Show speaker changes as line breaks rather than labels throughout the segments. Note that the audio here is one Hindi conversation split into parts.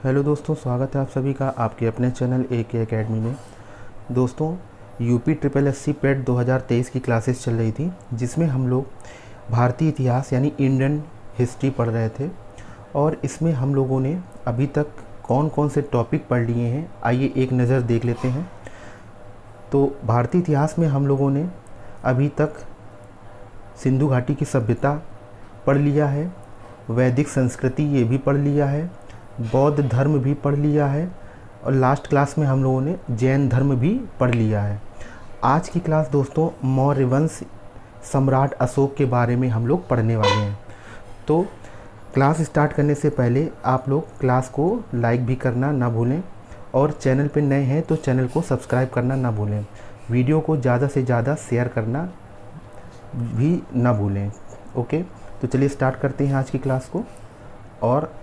हेलो दोस्तों, स्वागत है आप सभी का आपके अपने चैनल AK एकेडमी में। दोस्तों, यूपी ट्रिपल एससी पेट 2023 की क्लासेस चल रही थी, जिसमें हम लोग भारतीय इतिहास यानी इंडियन हिस्ट्री पढ़ रहे थे। और इसमें हम लोगों ने अभी तक कौन कौन से टॉपिक पढ़ लिए हैं, आइए एक नज़र देख लेते हैं। तो भारतीय इतिहास में हम लोगों ने अभी तक सिंधु घाटी की सभ्यता पढ़ लिया है, वैदिक संस्कृति ये भी पढ़ लिया है, बौद्ध धर्म भी पढ़ लिया है, और लास्ट क्लास में हम लोगों ने जैन धर्म भी पढ़ लिया है। आज की क्लास दोस्तों मौर्य वंश सम्राट अशोक के बारे में हम लोग पढ़ने वाले हैं। तो क्लास स्टार्ट करने से पहले आप लोग क्लास को लाइक भी करना ना भूलें, और चैनल पे नए हैं तो चैनल को सब्सक्राइब करना ना भूलें। वीडियो को ज़्यादा से ज़्यादा शेयर करना भी ना भूलें। ओके, तो चलिए स्टार्ट करते हैं आज की क्लास को। और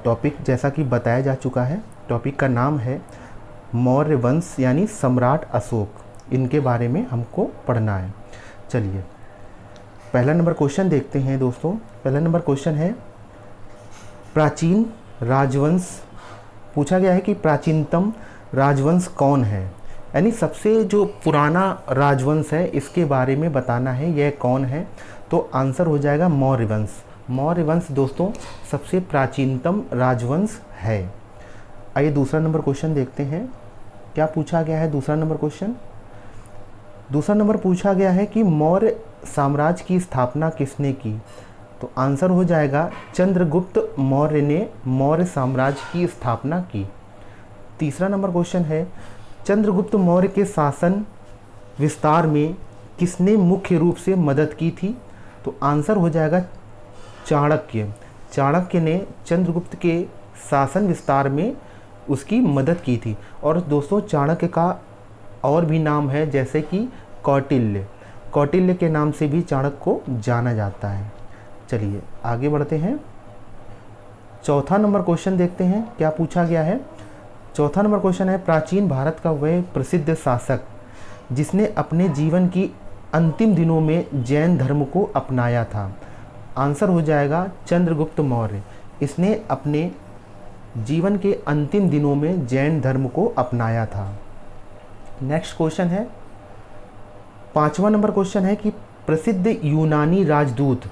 टॉपिक जैसा कि बताया जा चुका है, टॉपिक का नाम है मौर्य वंश यानी सम्राट अशोक। इनके बारे में हमको पढ़ना है। चलिए पहला नंबर क्वेश्चन देखते हैं दोस्तों। पहला नंबर क्वेश्चन है, प्राचीन राजवंश पूछा गया है कि प्राचीनतम राजवंश कौन है, यानी सबसे जो पुराना राजवंश है इसके बारे में बताना है, यह कौन है। तो आंसर हो जाएगा मौर्य वंश। मौर्य वंश दोस्तों सबसे प्राचीनतम राजवंश है। आइए दूसरा नंबर क्वेश्चन देखते हैं, क्या पूछा गया है। दूसरा नंबर क्वेश्चन, दूसरा नंबर पूछा गया है कि मौर्य साम्राज्य की स्थापना किसने की। तो आंसर हो जाएगा चंद्रगुप्त मौर्य ने मौर्य साम्राज्य की स्थापना की। तीसरा नंबर क्वेश्चन है, चंद्रगुप्त मौर्य के शासन विस्तार में किसने मुख्य रूप से मदद की थी। तो आंसर हो जाएगा चाणक्य। चाणक्य ने चंद्रगुप्त के शासन विस्तार में उसकी मदद की थी। और दोस्तों चाणक्य का और भी नाम है, जैसे कि कौटिल्य। कौटिल्य के नाम से भी चाणक्य को जाना जाता है। चलिए आगे बढ़ते हैं। चौथा नंबर क्वेश्चन देखते हैं, क्या पूछा गया है। चौथा नंबर क्वेश्चन है, प्राचीन भारत का वह प्रसिद्ध शासक जिसने अपने जीवन की अंतिम दिनों में जैन धर्म को अपनाया था। आंसर हो जाएगा चंद्रगुप्त मौर्य। इसने अपने जीवन के अंतिम दिनों में जैन धर्म को अपनाया था। नेक्स्ट क्वेश्चन है, पांचवा नंबर क्वेश्चन है कि प्रसिद्ध यूनानी राजदूत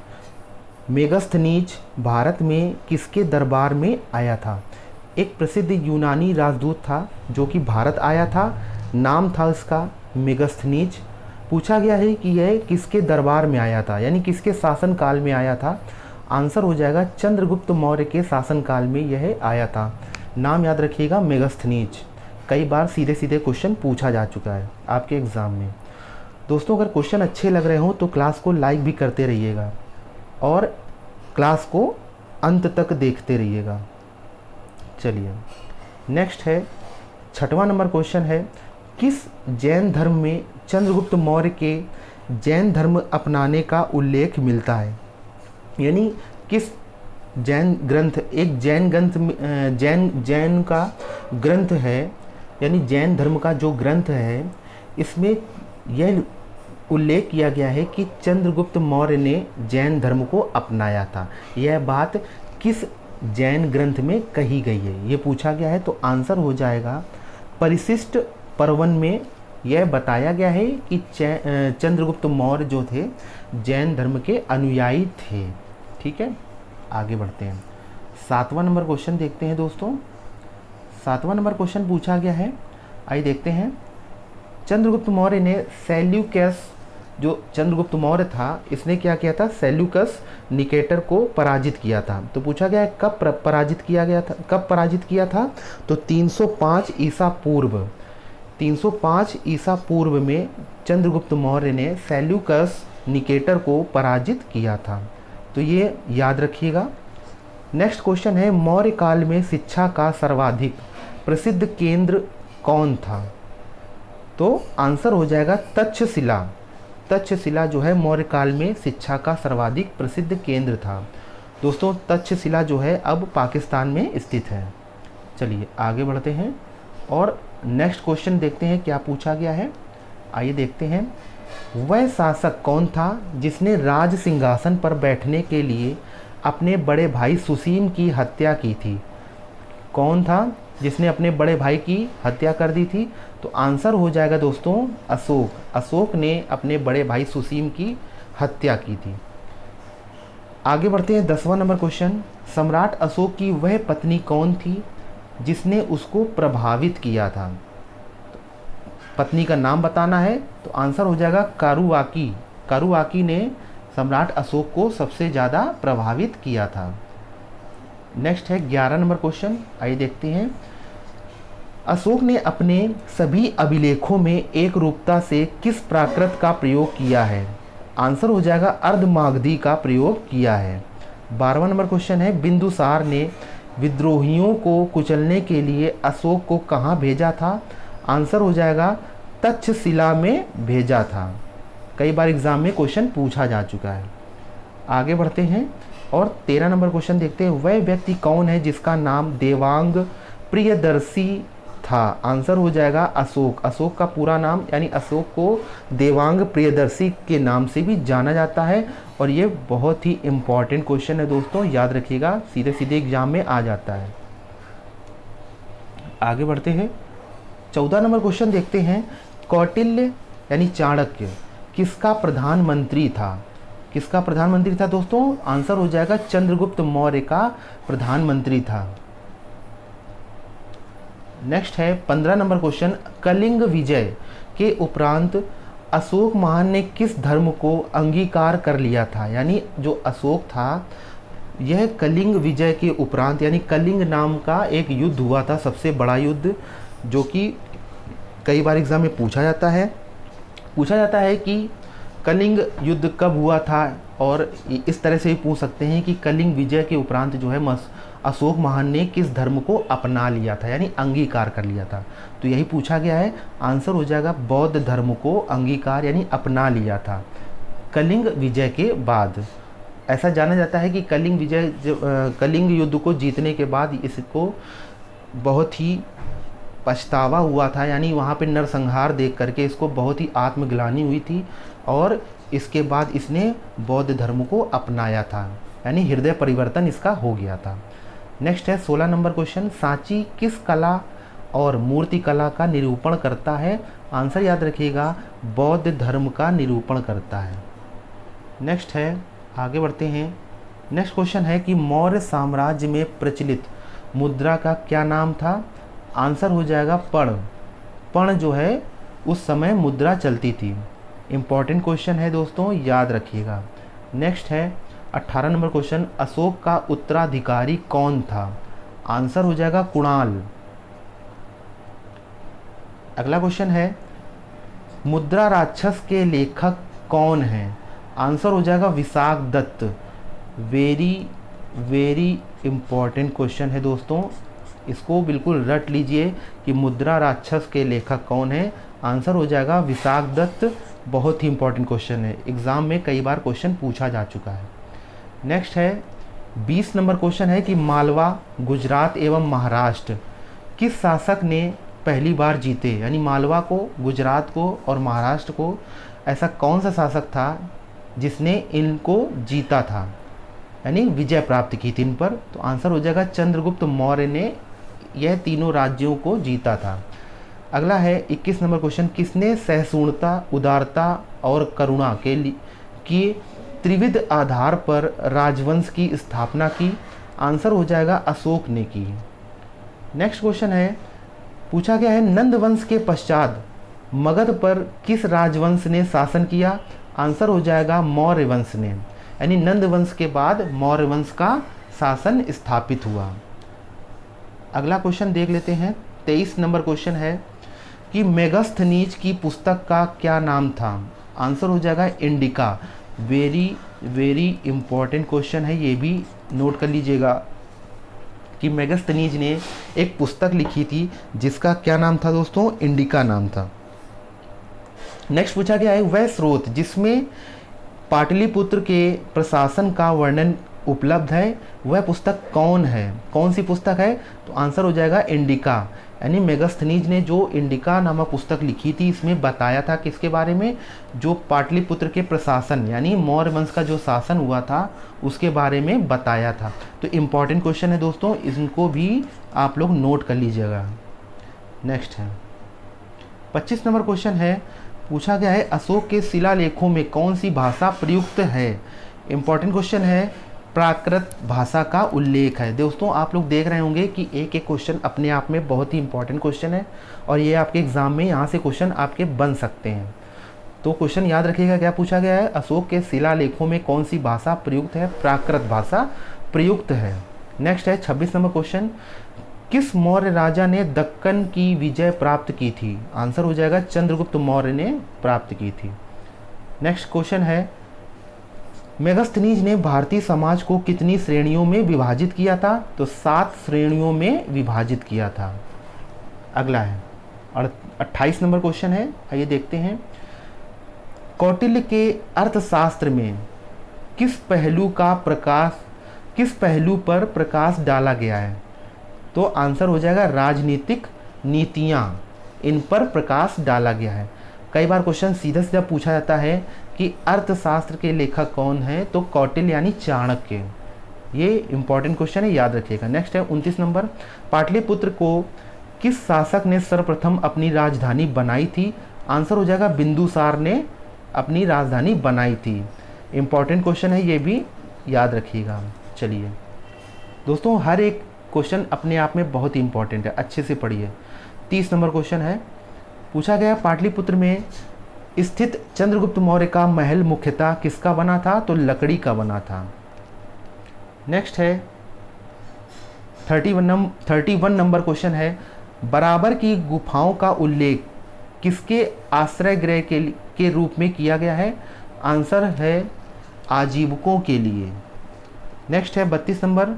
मेगस्थनीज भारत में किसके दरबार में आया था। एक प्रसिद्ध यूनानी राजदूत था जो कि भारत आया था, नाम था उसका मेगस्थनीज। पूछा गया है कि यह किसके दरबार में आया था, यानी किसके शासन काल में आया था। आंसर हो जाएगा चंद्रगुप्त मौर्य के शासन काल में यह आया था। नाम याद रखिएगा मेगस्थनीज। कई बार सीधे सीधे क्वेश्चन पूछा जा चुका है आपके एग्ज़ाम में। दोस्तों अगर क्वेश्चन अच्छे लग रहे हों तो क्लास को लाइक भी करते रहिएगा और क्लास को अंत तक देखते रहिएगा। चलिए नेक्स्ट है, छठवां नंबर क्वेश्चन है, किस जैन धर्म में चंद्रगुप्त मौर्य के जैन धर्म अपनाने का उल्लेख मिलता है। यानी किस जैन ग्रंथ, एक जैन ग्रंथ जैन का ग्रंथ है, यानी जैन धर्म का जो ग्रंथ है इसमें यह उल्लेख किया गया है कि चंद्रगुप्त मौर्य ने जैन धर्म को अपनाया था। यह बात किस जैन ग्रंथ में कही गई है, ये पूछा गया है। तो आंसर हो जाएगा परिशिष्ट पर्वन में यह बताया गया है कि चंद्रगुप्त मौर्य जो थे जैन धर्म के अनुयायी थे। ठीक है, आगे बढ़ते हैं। सातवां नंबर क्वेश्चन देखते हैं दोस्तों। सातवां नंबर क्वेश्चन पूछा गया है, आइए देखते हैं। चंद्रगुप्त मौर्य ने सेल्यूकस, जो चंद्रगुप्त मौर्य था इसने क्या किया था, सेल्यूकस निकेटर को पराजित किया था। तो पूछा गया है कब पराजित किया गया था, कब पराजित किया था। तो 305 ईसा पूर्व, 305 ईसा पूर्व में चंद्रगुप्त मौर्य ने सेल्यूकस निकेटर को पराजित किया था। तो ये याद रखिएगा। नेक्स्ट क्वेश्चन है, मौर्य काल में शिक्षा का सर्वाधिक प्रसिद्ध केंद्र कौन था। तो आंसर हो जाएगा तक्षशिला। तक्षशिला जो है मौर्य काल में शिक्षा का सर्वाधिक प्रसिद्ध केंद्र था। दोस्तों तक्षशिला जो है अब पाकिस्तान में स्थित है। चलिए आगे बढ़ते हैं और नेक्स्ट क्वेश्चन देखते हैं क्या पूछा गया है। आइए देखते हैं, वह शासक कौन था जिसने राज सिंहासन पर बैठने के लिए अपने बड़े भाई सुसीम की हत्या की थी। कौन था जिसने अपने बड़े भाई की हत्या कर दी थी? तो आंसर हो जाएगा दोस्तों अशोक। अशोक ने अपने बड़े भाई सुसीम की हत्या की थी। आगे बढ़ते हैं 10वां नंबर क्वेश्चन। सम्राट अशोक की वह पत्नी कौन थी जिसने उसको प्रभावित किया था? पत्नी का नाम बताना है, तो आंसर हो जाएगा कारुवाकी। कारुवाकी ने सम्राट अशोक को सबसे ज़्यादा प्रभावित किया था। नेक्स्ट है 11 नंबर क्वेश्चन, आइए देखते हैं। अशोक ने अपने सभी अभिलेखों में एक रूपता से किस प्राकृत का प्रयोग किया है? आंसर हो जाएगा अर्धमागधी का प्रयोग किया है। 12वां नंबर क्वेश्चन है, बिंदुसार ने विद्रोहियों को कुचलने के लिए अशोक को कहाँ भेजा था? आंसर हो जाएगा तक्षशिला में भेजा था। कई बार एग्जाम में क्वेश्चन पूछा जा चुका है। आगे बढ़ते हैं और 13 नंबर क्वेश्चन देखते हैं। वह व्यक्ति कौन है जिसका नाम देवांग प्रियदर्शी था? आंसर हो जाएगा अशोक। अशोक का पूरा नाम यानी अशोक को देवांग प्रियदर्शी के नाम से भी जाना जाता है और ये बहुत ही इम्पॉर्टेंट क्वेश्चन है दोस्तों, याद रखिएगा, सीधे सीधे एग्जाम में आ जाता है। आगे बढ़ते हैं 14 नंबर क्वेश्चन देखते हैं। कौटिल्य यानी चाणक्य किसका प्रधानमंत्री था? किसका प्रधानमंत्री था दोस्तों? आंसर हो जाएगा चंद्रगुप्त मौर्य का प्रधानमंत्री था। नेक्स्ट है 15 नंबर क्वेश्चन। कलिंग विजय के उपरांत अशोक महान ने किस धर्म को अंगीकार कर लिया था? यानी जो अशोक था, यह कलिंग विजय के उपरांत यानी कलिंग नाम का एक युद्ध हुआ था, सबसे बड़ा युद्ध, जो कि कई बार एग्जाम में पूछा जाता है कि कलिंग युद्ध कब हुआ था, और इस तरह से भी पूछ सकते हैं कि कलिंग विजय के उपरांत जो है अशोक महान ने किस धर्म को अपना लिया था यानी अंगीकार कर लिया था। तो यही पूछा गया है। आंसर हो जाएगा बौद्ध धर्म को अंगीकार यानी अपना लिया था कलिंग विजय के बाद। ऐसा जाना जाता है कि कलिंग युद्ध को जीतने के बाद इसको बहुत ही पछतावा हुआ था, यानी वहाँ पे नरसंहार देख करके इसको बहुत ही आत्मग्लानि हुई थी और इसके बाद इसने बौद्ध धर्म को अपनाया था, यानी हृदय परिवर्तन इसका हो गया था। नेक्स्ट है 16 नंबर क्वेश्चन। सांची किस कला और मूर्ति कला का निरूपण करता है? आंसर याद रखिएगा बौद्ध धर्म का निरूपण करता है। नेक्स्ट है, आगे बढ़ते हैं। नेक्स्ट क्वेश्चन है कि मौर्य साम्राज्य में प्रचलित मुद्रा का क्या नाम था? आंसर हो जाएगा पण। पण जो है उस समय मुद्रा चलती थी। इम्पॉर्टेंट क्वेश्चन है दोस्तों, याद रखिएगा। नेक्स्ट है 18 नंबर क्वेश्चन। अशोक का उत्तराधिकारी कौन था? आंसर हो जाएगा कुणाल। अगला क्वेश्चन है मुद्रा राक्षस के लेखक कौन हैं? आंसर हो जाएगा Vishakh Datta. Very important question है दोस्तों, इसको बिल्कुल रट लीजिए कि मुद्रा राक्षस के लेखक कौन है। आंसर हो जाएगा विशाख दत्त। बहुत ही इंपॉर्टेंट क्वेश्चन है, एग्जाम में कई बार क्वेश्चन पूछा जा चुका है। नेक्स्ट है 20 नंबर क्वेश्चन है कि मालवा, गुजरात एवं महाराष्ट्र किस शासक ने पहली बार जीते? यानी मालवा को, गुजरात को और महाराष्ट्र को ऐसा कौन सा शासक था जिसने इनको जीता था, यानी विजय प्राप्त की थी इन पर? तो आंसर हो जाएगा चंद्रगुप्त मौर्य ने यह तीनों राज्यों को जीता था। अगला है 21 नंबर क्वेश्चन। किसने सहिष्णुता, उदारता और करुणा के त्रिविध आधार पर राजवंश की स्थापना की? आंसर हो जाएगा अशोक ने की। नेक्स्ट क्वेश्चन है, पूछा गया है नंदवंश के पश्चात मगध पर किस राजवंश ने शासन किया? आंसर हो जाएगा मौर्य वंश ने, यानी नंद वंश के बाद मौर्य वंश का शासन स्थापित हुआ। अगला क्वेश्चन देख लेते हैं। 23 नंबर क्वेश्चन है कि मेगस्थनीज की पुस्तक का क्या नाम था? आंसर हो जाएगा इंडिका। वेरी इंपॉर्टेंट क्वेश्चन है, ये भी नोट कर लीजिएगा कि मेगस्थनीज ने एक पुस्तक लिखी थी जिसका क्या नाम था दोस्तों? इंडिका नाम था। नेक्स्ट पूछा गया है वह स्रोत जिसमें पाटलिपुत्र के प्रशासन का वर्णन उपलब्ध है, वह पुस्तक कौन है? कौन सी पुस्तक है? तो आंसर हो जाएगा इंडिका। यानी मेगास्थनीज ने जो इंडिका नामक पुस्तक लिखी थी, इसमें बताया था किसके बारे में, जो पाटलिपुत्र के प्रशासन यानी मौर्य वंश का जो शासन हुआ था उसके बारे में बताया था। तो इम्पॉर्टेंट क्वेश्चन है दोस्तों, इनको भी आप लोग नोट कर लीजिएगा। नेक्स्ट है 25 नंबर क्वेश्चन है, पूछा गया है अशोक के शिलालेखों में कौन सी भाषा प्रयुक्त है। इम्पॉर्टेंट क्वेश्चन है, प्राकृत भाषा का उल्लेख है। दोस्तों आप लोग देख रहे होंगे कि एक एक क्वेश्चन अपने आप में बहुत ही इंपॉर्टेंट क्वेश्चन है और ये आपके एग्जाम में यहाँ से क्वेश्चन आपके बन सकते हैं। तो क्वेश्चन याद रखिएगा, क्या पूछा गया है, अशोक के शिलालेखों में कौन सी भाषा प्रयुक्त है, प्राकृत भाषा प्रयुक्त है। नेक्स्ट है 26 नंबर क्वेश्चन, किस मौर्य राजा ने दक्कन की विजय प्राप्त की थी। आंसर हो जाएगा चंद्रगुप्त मौर्य ने प्राप्त की थी। नेक्स्ट क्वेश्चन है, मेगास्थनीज ने भारतीय समाज को कितनी श्रेणियों में विभाजित किया था। तो 7 श्रेणियों में विभाजित किया था। अगला है 28 नंबर क्वेश्चन है, आइए देखते हैं, कौटिल्य के अर्थशास्त्र में किस पहलू पर प्रकाश डाला गया है। तो आंसर हो जाएगा राजनीतिक नीतियाँ, इन पर प्रकाश डाला गया है। कई बार क्वेश्चन सीधा सीधा पूछा जाता है कि अर्थशास्त्र के लेखक कौन है, तो कौटिल्य यानी चाणक्य। ये इंपॉर्टेंट क्वेश्चन है, याद रखिएगा। नेक्स्ट है 29 नंबर, पाटलिपुत्र को किस शासक ने सर्वप्रथम अपनी राजधानी बनाई थी। आंसर हो जाएगा बिंदुसार ने अपनी राजधानी बनाई थी। इंपॉर्टेंट क्वेश्चन है, ये भी याद रखिएगा। चलिए दोस्तों, हर एक क्वेश्चन अपने आप में बहुत ही इंपॉर्टेंट है, अच्छे से पढ़िए। 30 नंबर क्वेश्चन है, पूछा गया पाटलिपुत्र में स्थित चंद्रगुप्त मौर्य का महल मुख्यतः किसका बना था। तो लकड़ी का बना था। नेक्स्ट है 31 नंबर क्वेश्चन है, बराबर की गुफाओं का उल्लेख किसके आश्रय गृह के रूप में किया गया है। आंसर है आजीवकों के लिए। नेक्स्ट है 32 नंबर,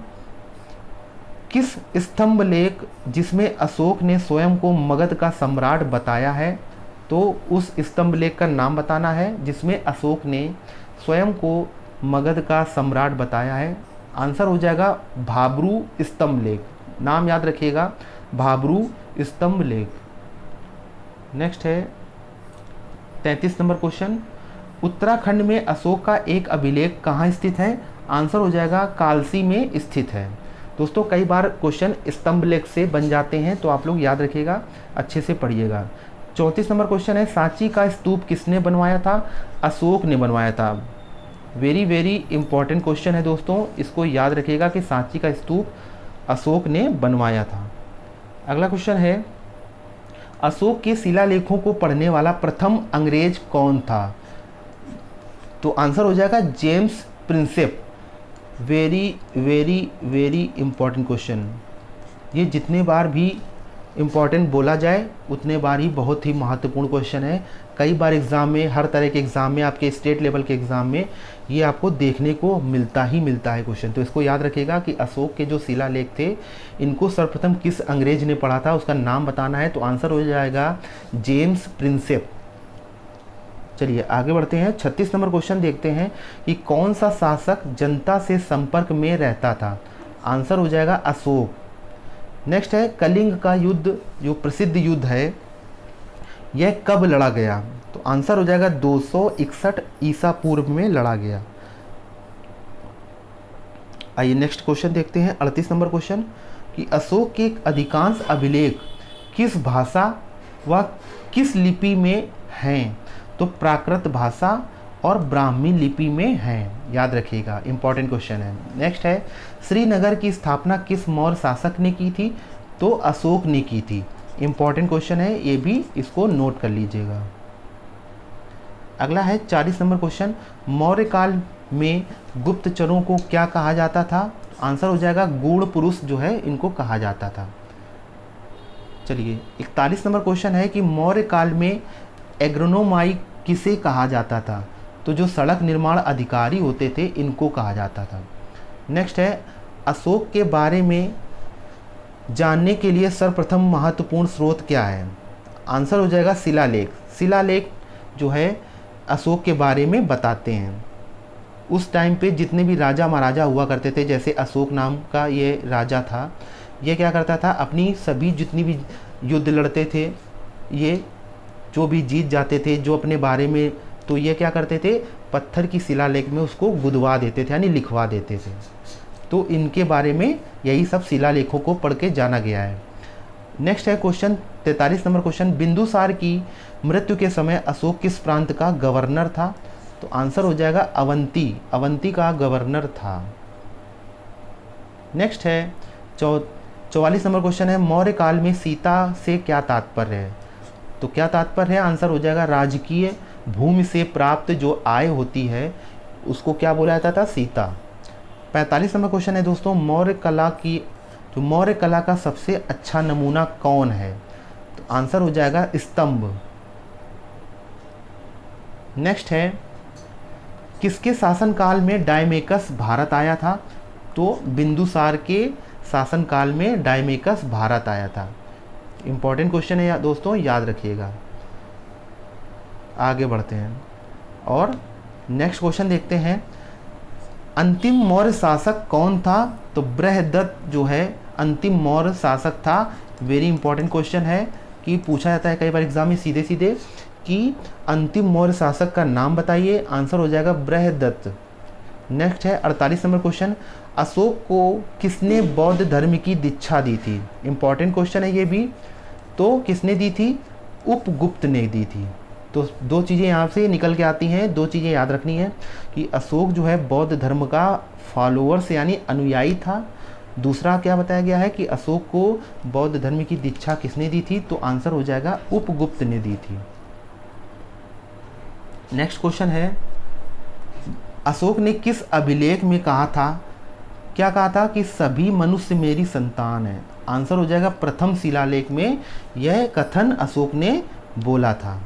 किस स्तंभ लेख जिसमें अशोक ने स्वयं को मगध का सम्राट बताया है। तो उस स्तंभ लेख का नाम बताना है जिसमें अशोक ने स्वयं को मगध का सम्राट बताया है। आंसर हो जाएगा भाब्रू स्तंभ लेख, नाम याद रखिएगा, भाब्रू स्तंभ लेख। नेक्स्ट है 33 नंबर क्वेश्चन, उत्तराखंड में अशोक का एक अभिलेख कहाँ स्थित है। आंसर हो जाएगा कालसी में स्थित है। दोस्तों कई बार क्वेश्चन स्तंभ लेख से बन जाते हैं, तो आप लोग याद रखिएगा, अच्छे से पढ़िएगा। 34 नंबर क्वेश्चन है, सांची का स्तूप किसने बनवाया था। अशोक ने बनवाया था। वेरी वेरी इंपॉर्टेंट क्वेश्चन है दोस्तों, इसको याद रखिएगा कि सांची का स्तूप अशोक ने बनवाया था। अगला क्वेश्चन है, अशोक के शिलालेखों को पढ़ने वाला प्रथम अंग्रेज कौन था। तो आंसर हो जाएगा James Prinsep. Very very very important question. ये जितने बार भी इम्पॉर्टेंट बोला जाए उतने बार ही बहुत ही महत्वपूर्ण क्वेश्चन है। कई बार एग्ज़ाम में, हर तरह के एग्ज़ाम में, आपके स्टेट लेवल के एग्ज़ाम में ये आपको देखने को मिलता है क्वेश्चन। तो इसको याद रखिएगा कि अशोक के जो शिलालेख थे इनको सर्वप्रथम किस अंग्रेज ने पढ़ा था, उसका नाम बताना है। तो आंसर हो जाएगा जेम्स प्रिंसेप। चलिए आगे बढ़ते हैं। 36 नंबर क्वेश्चन देखते हैं कि कौन सा शासक जनता से संपर्क में रहता था। आंसर हो जाएगा अशोक। नेक्स्ट है कलिंग का युद्ध, जो प्रसिद्ध युद्ध है, यह कब लड़ा गया। तो आंसर हो जाएगा 261 ईसा पूर्व में लड़ा गया। आइए नेक्स्ट क्वेश्चन देखते हैं। 38 नंबर क्वेश्चन कि अशोक के अधिकांश अभिलेख किस भाषा व किस लिपि में हैं। तो प्राकृत भाषा और ब्राह्मी लिपि में हैं, याद रखिएगा, इंपॉर्टेंट क्वेश्चन है। नेक्स्ट है श्रीनगर की स्थापना किस मौर्य शासक ने की थी। तो अशोक ने की थी। इंपॉर्टेंट क्वेश्चन है, ये भी इसको नोट कर लीजिएगा। अगला है 40 नंबर क्वेश्चन, मौर्य काल में गुप्तचरों को क्या कहा जाता था। आंसर हो जाएगा गूढ़ पुरुष जो है इनको कहा जाता था। चलिए 41 नंबर क्वेश्चन है कि मौर्य काल में एग्रोनोमाई किसे कहा जाता था। तो जो सड़क निर्माण अधिकारी होते थे इनको कहा जाता था। नेक्स्ट है अशोक के बारे में जानने के लिए सर्वप्रथम महत्वपूर्ण स्रोत क्या है। आंसर हो जाएगा शिलालेख। शिलालेख जो है अशोक के बारे में बताते हैं। उस टाइम पे जितने भी राजा महाराजा हुआ करते थे, जैसे अशोक नाम का ये राजा था, ये क्या करता था, अपनी सभी जितनी भी युद्ध लड़ते थे, ये जो भी जीत जाते थे जो अपने बारे में, तो ये क्या करते थे, पत्थर की शिलालेख में उसको गुदवा देते थे यानी लिखवा देते थे। तो इनके बारे में यही सब शिलालेखों को पढ़ के जाना गया है। नेक्स्ट है क्वेश्चन 43 नंबर क्वेश्चन, बिंदुसार की मृत्यु के समय अशोक किस प्रांत का गवर्नर था? तो आंसर हो जाएगा अवंती, अवंती का गवर्नर था। नेक्स्ट है 44 नंबर क्वेश्चन है, मौर्य काल में सीता से क्या तात्पर्य है? तो क्या तात्पर्य है? आंसर हो जाएगा राजकीय भूमि से प्राप्त जो आय होती है उसको क्या बोला जाता था? सीता। 45 नंबर क्वेश्चन है दोस्तों, मौर्य कला का सबसे अच्छा नमूना कौन है? तो आंसर हो जाएगा स्तंभ। नेक्स्ट है, किसके शासनकाल में डायमेकस भारत आया था? तो बिंदुसार के शासनकाल में डायमेकस भारत आया था। इंपॉर्टेंट क्वेश्चन है दोस्तों, याद रखिएगा। आगे बढ़ते हैं और नेक्स्ट क्वेश्चन देखते हैं, अंतिम मौर्य शासक कौन था? तो बृहदत्त जो है अंतिम मौर्य शासक था। वेरी इंपॉर्टेंट क्वेश्चन है कि पूछा जाता है कई बार एग्जाम में सीधे सीधे कि अंतिम मौर्य शासक का नाम बताइए। आंसर हो जाएगा बृहदत्त। नेक्स्ट है 48 नंबर क्वेश्चन, अशोक को किसने बौद्ध धर्म की दीक्षा दी थी? इंपॉर्टेंट क्वेश्चन है ये भी। तो किसने दी थी? उपगुप्त ने दी थी। तो दो चीज़ें यहाँ से निकल के आती हैं, दो चीज़ें याद रखनी है कि अशोक जो है बौद्ध धर्म का फॉलोअर्स यानी अनुयायी था। दूसरा क्या बताया गया है कि अशोक को बौद्ध धर्म की दीक्षा किसने दी थी? तो आंसर हो जाएगा उपगुप्त ने दी थी। नेक्स्ट क्वेश्चन है, अशोक ने किस अभिलेख में कहा था, क्या कहा था कि सभी मनुष्य मेरी संतान है? आंसर हो जाएगा प्रथम शिलालेख में यह कथन अशोक ने बोला था।